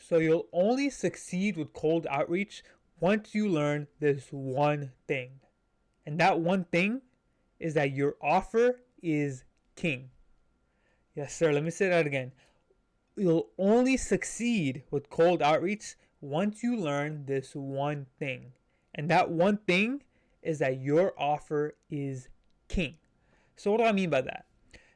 So you'll only succeed with cold outreach once you learn this one thing. And that one thing is that your offer is king. Yes, sir. Let me say that again. You'll only succeed with cold outreach once you learn this one thing. And that one thing is that your offer is king. So, what do I mean by that?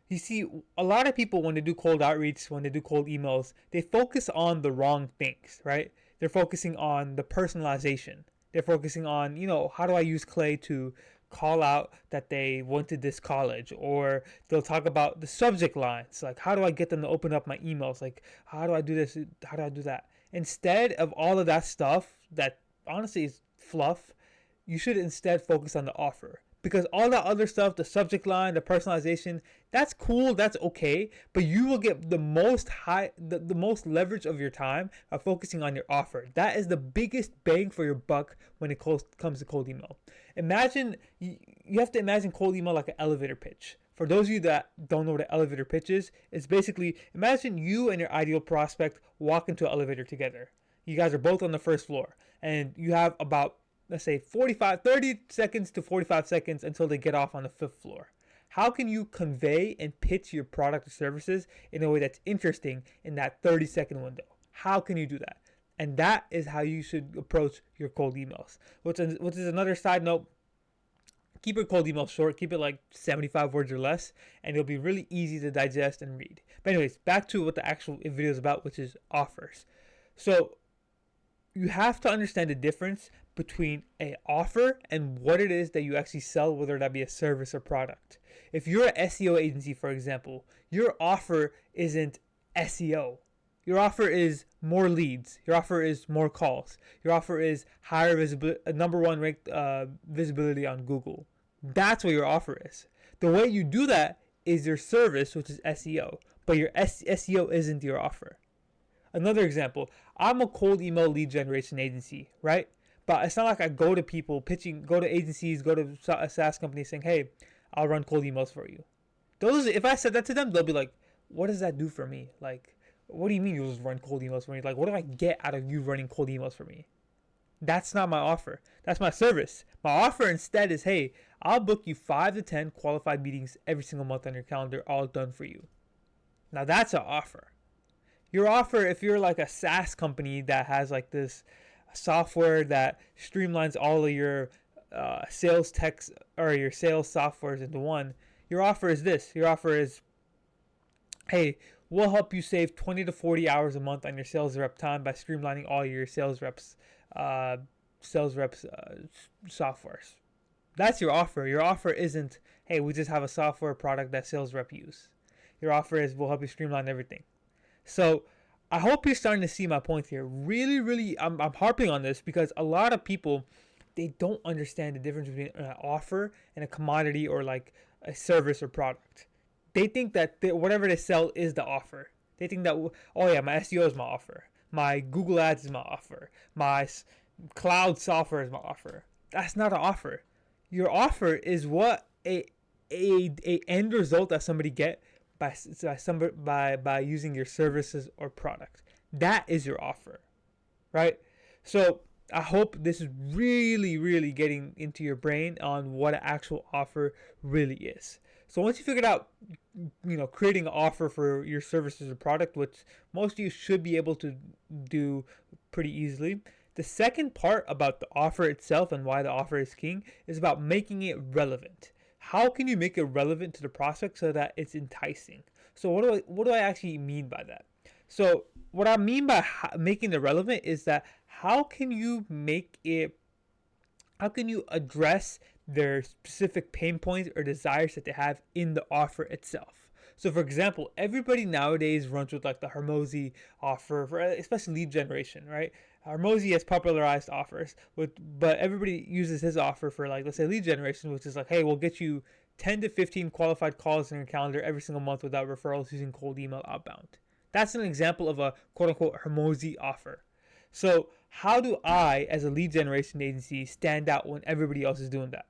You see, a lot of people, when they do cold outreach, when they do cold emails, they focus on the wrong things, right? They're focusing on the personalization. They're focusing on, how do I use Clay to call out that they went to this college? Or they'll talk about the subject lines, like how do I get them to open up my emails? Like, how do I do this? How do I do that? Instead of all of that stuff that honestly is fluff, you should instead focus on the offer. Because all that other stuff, the subject line, the personalization, that's cool, that's okay, but you will get the most most leverage of your time by focusing on your offer. That is the biggest bang for your buck when it comes to cold email. Imagine, you have to imagine cold email like an elevator pitch. For those of you that don't know what an elevator pitch is, it's basically, imagine you and your ideal prospect walk into an elevator together. You guys are both on the first floor, and you have about, let's say 30 seconds to 45 seconds until they get off on the fifth floor. How can you convey and pitch your product or services in a way that's interesting in that 30-second window? How can you do that? And that is how you should approach your cold emails. Which is another side note. Keep your cold email short. Keep it like 75 words or less, and it'll be really easy to digest and read. But anyways, back to what the actual video is about, which is offers. So you have to understand the difference between an offer and what it is that you actually sell, whether that be a service or product. If you're an SEO agency, for example, your offer isn't SEO. Your offer is more leads. Your offer is more calls. Your offer is higher visibility, number one ranked visibility on Google. That's what your offer is. The way you do that is your service, which is SEO, but your SEO isn't your offer. Another example, I'm a cold email lead generation agency, right? But it's not like I go to people go to agencies, go to a SaaS company saying, hey, I'll run cold emails for you. If I said that to them, they'll be like, what does that do for me? Like, what do you mean you'll just run cold emails for me? Like, what do I get out of you running cold emails for me? That's not my offer. That's my service. My offer instead is, hey, I'll book you 5 to 10 qualified meetings every single month on your calendar, all done for you. Now that's an offer. Your offer, if you're like a SaaS company that has like this software that streamlines all of your sales techs or your sales softwares into one, your offer is this. Your offer is, hey, we'll help you save 20 to 40 hours a month on your sales rep time by streamlining all your sales reps softwares. That's your offer. Your offer isn't, hey, we just have a software product that sales rep use. Your offer is, we'll help you streamline everything. So I hope you're starting to see my point here. Really, I'm harping on this because a lot of people, they don't understand the difference between an offer and a commodity or like a service or product. They think that whatever they sell is the offer. They think that, oh yeah, my SEO is my offer. My Google Ads is my offer. My cloud software is my offer. That's not an offer. Your offer is what a end result that somebody get by using your services or product. That is your offer, right? So I hope this is really getting into your brain on what an actual offer really is. So once you figured out, creating an offer for your services or product, which most of you should be able to do pretty easily, the second part about the offer itself and why the offer is king is about making it relevant. How can you make it relevant to the prospect so that it's enticing? So what do I actually mean by that? So what I mean by making it relevant is that how can you address their specific pain points or desires that they have in the offer itself? So for example, everybody nowadays runs with like the Hormozi offer for especially lead generation, right? Hormozi has popularized offers, but everybody uses his offer for like, let's say lead generation, which is like, hey, we'll get you 10 to 15 qualified calls in your calendar every single month without referrals using cold email outbound. That's an example of a quote unquote Hormozi offer. So how do I, as a lead generation agency, stand out when everybody else is doing that?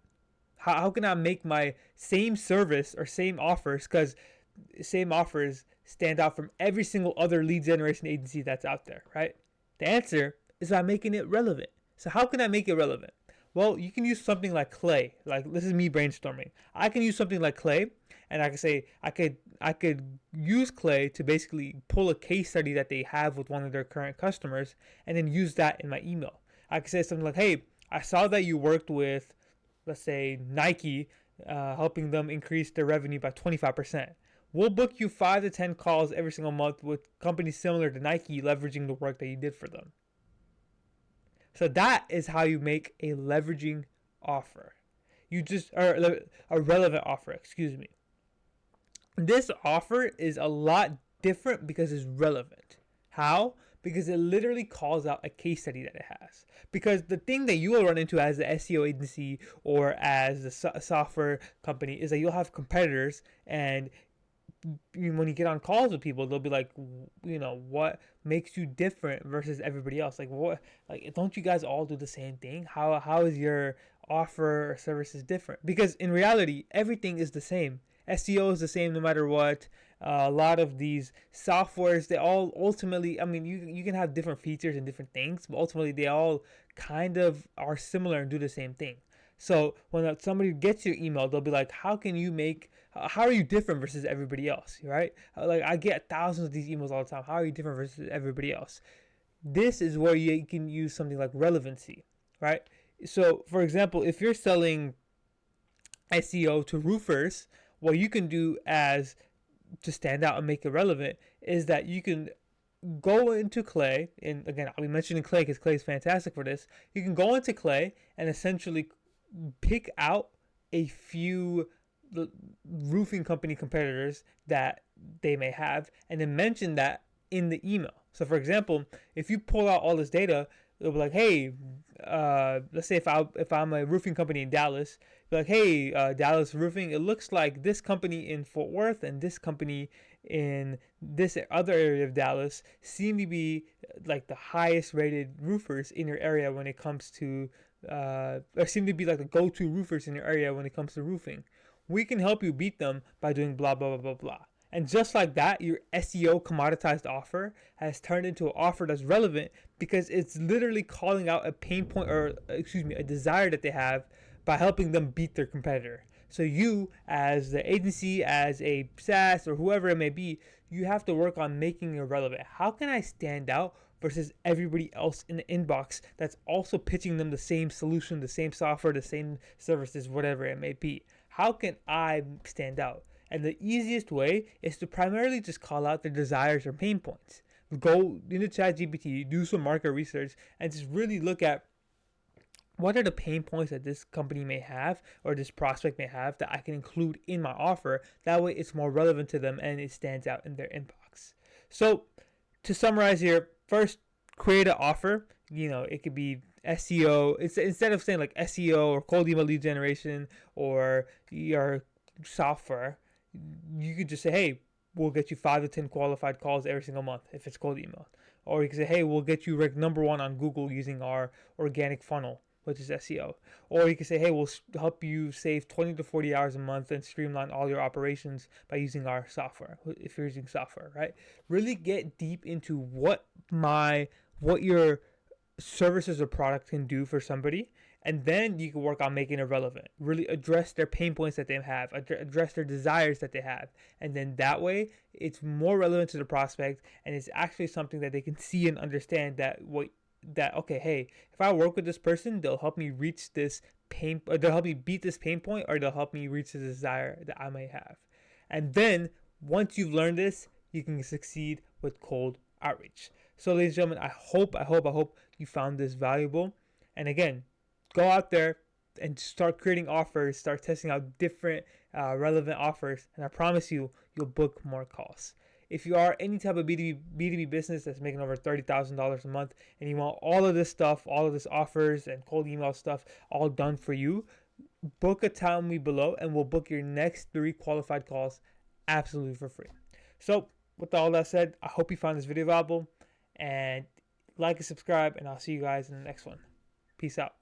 How can I make my same service or same offers, because same offers stand out from every single other lead generation agency that's out there, right? The answer is by making it relevant. So how can I make it relevant? Well, you can use something like Clay. Like, this is me brainstorming. I can use something like Clay, and I can say I could use Clay to basically pull a case study that they have with one of their current customers, and then use that in my email. I could say something like, "Hey, I saw that you worked with, let's say, Nike, helping them increase their revenue by 25%. We'll book you 5 to 10 calls every single month with companies similar to Nike leveraging the work that you did for them." So that is how you make a leveraging offer. Or a relevant offer, excuse me. This offer is a lot different because it's relevant. How? Because it literally calls out a case study that it has. Because the thing that you will run into as the SEO agency or as a software company is that you'll have competitors, and when you get on calls with people, they'll be like, what makes you different versus everybody else? Like, what? Like, don't you guys all do the same thing? How is your offer or services different? Because in reality, everything is the same. SEO is the same no matter what. A lot of these softwares, they all ultimately, I mean, you can have different features and different things, but ultimately they all kind of are similar and do the same thing. So when somebody gets your email, they'll be like, how are you different versus everybody else, right? Like, I get thousands of these emails all the time. How are you different versus everybody else? This is where you can use something like relevancy, right? So, for example, if you're selling SEO to roofers, what you can do as to stand out and make it relevant is that you can go into Clay, and again, I'll be mentioning Clay because Clay is fantastic for this. You can go into Clay and essentially pick out a few roofing company competitors that they may have, and then mention that in the email. So, for example, if you pull out all this data, it'll be like, hey, let's say if I'm a roofing company in Dallas, be like, hey, Dallas Roofing, it looks like this company in Fort Worth and this company in this other area of Dallas seem to be like the highest rated roofers in your area when it comes to, or seem to be like the go-to roofers in your area when it comes to roofing. We can help you beat them by doing blah, blah, blah, blah, blah. And just like that, your SEO commoditized offer has turned into an offer that's relevant because it's literally calling out a pain point, or a desire that they have by helping them beat their competitor. So you, as the agency, as a SaaS or whoever it may be, you have to work on making it relevant. How can I stand out versus everybody else in the inbox that's also pitching them the same solution, the same software, the same services, whatever it may be? How can I stand out? And the easiest way is to primarily just call out their desires or pain points. Go into ChatGPT, do some market research, and just really look at what are the pain points that this company may have or this prospect may have that I can include in my offer. That way it's more relevant to them and it stands out in their inbox. So to summarize here, first, create an offer. It could be SEO. It's instead of saying like SEO or cold email lead generation or your software, you could just say, hey, we'll get you 5 to 10 qualified calls every single month if it's cold email. Or you can say, hey, we'll get you ranked #1 on Google using our organic funnel, which is SEO. Or you can say, hey, we'll help you save 20 to 40 hours a month and streamline all your operations by using our software, if you're using software, right? Really get deep into what your services or product can do for somebody, and then you can work on making it relevant. Really address their pain points that they have, address their desires that they have, and then that way it's more relevant to the prospect, and it's actually something that they can see and understand that okay, hey, if I work with this person, they'll help me reach this pain, or they'll help me beat this pain point, or they'll help me reach the desire that I may have. And then once you've learned this, you can succeed with cold outreach. So, ladies and gentlemen, I hope you found this valuable. And again, go out there and start creating offers, start testing out different relevant offers, and I promise you'll book more calls. If you are any type of B2B business that's making over $30,000 a month and you want all of this stuff, all of this offers and cold email stuff all done for you, book a time with me below and we'll book your next 3 qualified calls absolutely for free. So with all that said, I hope you found this video valuable, and like and subscribe, and I'll see you guys in the next one. Peace out.